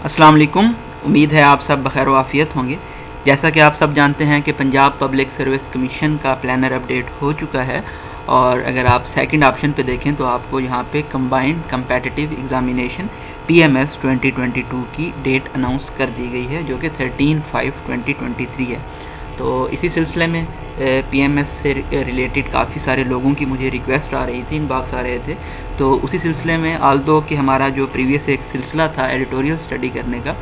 السلام علیکم. امید ہے آپ سب بخیر و عافیت ہوں گے. جیسا کہ آپ سب جانتے ہیں کہ پنجاب پبلک سروس کمیشن کا پلانر اپڈیٹ ہو چکا ہے، اور اگر آپ سیکنڈ آپشن پہ دیکھیں تو آپ کو یہاں پہ کمبائنڈ کمپیٹیٹیو ایگزامینیشن PMS 2022 کی ڈیٹ اناؤنس کر دی گئی ہے، جو کہ 13/5/2023 ہے. تو اسی سلسلے میں PMS سے ریلیٹڈ کافی سارے لوگوں کی مجھے ریکویسٹ آ رہی تھی، انباکس آ رہے تھے. تو اسی سلسلے میں آلدو کہ ہمارا جو پریویس ایک سلسلہ تھا ایڈیٹوریل اسٹڈی کرنے کا،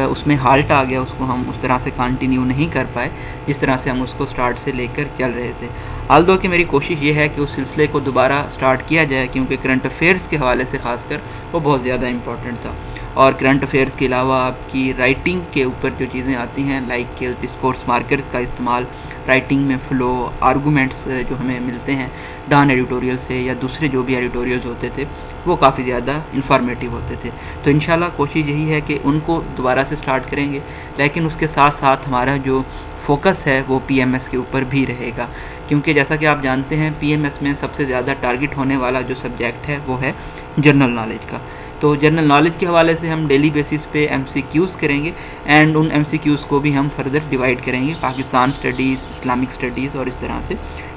اس میں ہالٹ آ گیا، اس کو ہم اس طرح سے کنٹینیو نہیں کر پائے جس طرح سے ہم اس کو سٹارٹ سے لے کر چل رہے تھے. آلدو کہ میری کوشش یہ ہے کہ اس سلسلے کو دوبارہ سٹارٹ کیا جائے، کیونکہ کرنٹ افیئرس کے حوالے سے خاص کر وہ بہت زیادہ امپورٹنٹ تھا. اور کرنٹ افیئرس کے علاوہ آپ کی رائٹنگ کے اوپر جو چیزیں آتی ہیں، لائک کہ ڈسکورس مارکرز کا استعمال رائٹنگ میں، فلو، آرگومنٹس جو ہمیں ملتے ہیں ڈان ایڈیٹوریل سے یا دوسرے جو بھی ایڈیٹوریلز ہوتے تھے، وہ کافی زیادہ انفارمیٹیو ہوتے تھے. تو انشاءاللہ کوشش یہی ہے کہ ان کو دوبارہ سے سٹارٹ کریں گے، لیکن اس کے ساتھ ساتھ ہمارا جو فوکس ہے وہ PMS کے اوپر بھی رہے گا، کیونکہ جیسا کہ آپ جانتے ہیں PMS میں سب سے زیادہ ٹارگٹ ہونے والا جو سبجیکٹ ہے وہ ہے جنرل نالج کا. تو جنرل نالج کے حوالے سے ہم ڈیلی بیسس پہ MCQs کریں گے، اینڈ ان MCQs کو بھی ہم فردر ڈیوائڈ کریں گے پاکستان اسٹڈیز، اسلامک اسٹڈیز اور اس طرح سے.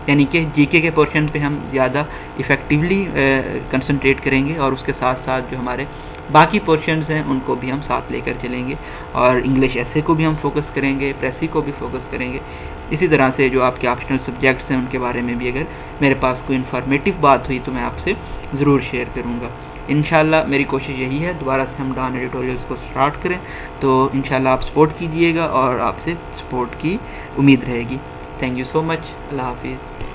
یعنی کہ GK کے پورشن پہ ہم زیادہ افیکٹیولی کنسنٹریٹ کریں گے، اور اس کے ساتھ ساتھ جو ہمارے باقی پورشنز ہیں ان کو بھی ہم ساتھ لے کر چلیں گے، اور انگلش ایسے کو بھی ہم فوکس کریں گے، پریسی کو بھی فوکس کریں گے. اسی طرح سے جو آپ کے آپشنل سبجیکٹس ہیں ان کے بارے میں بھی اگر میرے پاس کوئی انفارمیٹیو بات ہوئی تو میں آپ سے ضرور شیئر کروں گا. انشاءاللہ میری کوشش یہی ہے دوبارہ سے ہم ڈان ایڈیٹوریلز کو سٹارٹ کریں. تو انشاءاللہ آپ سپورٹ کیجئے گا، اور آپ سے سپورٹ کی امید رہے گی. تھینک یو سو مچ. اللہ حافظ.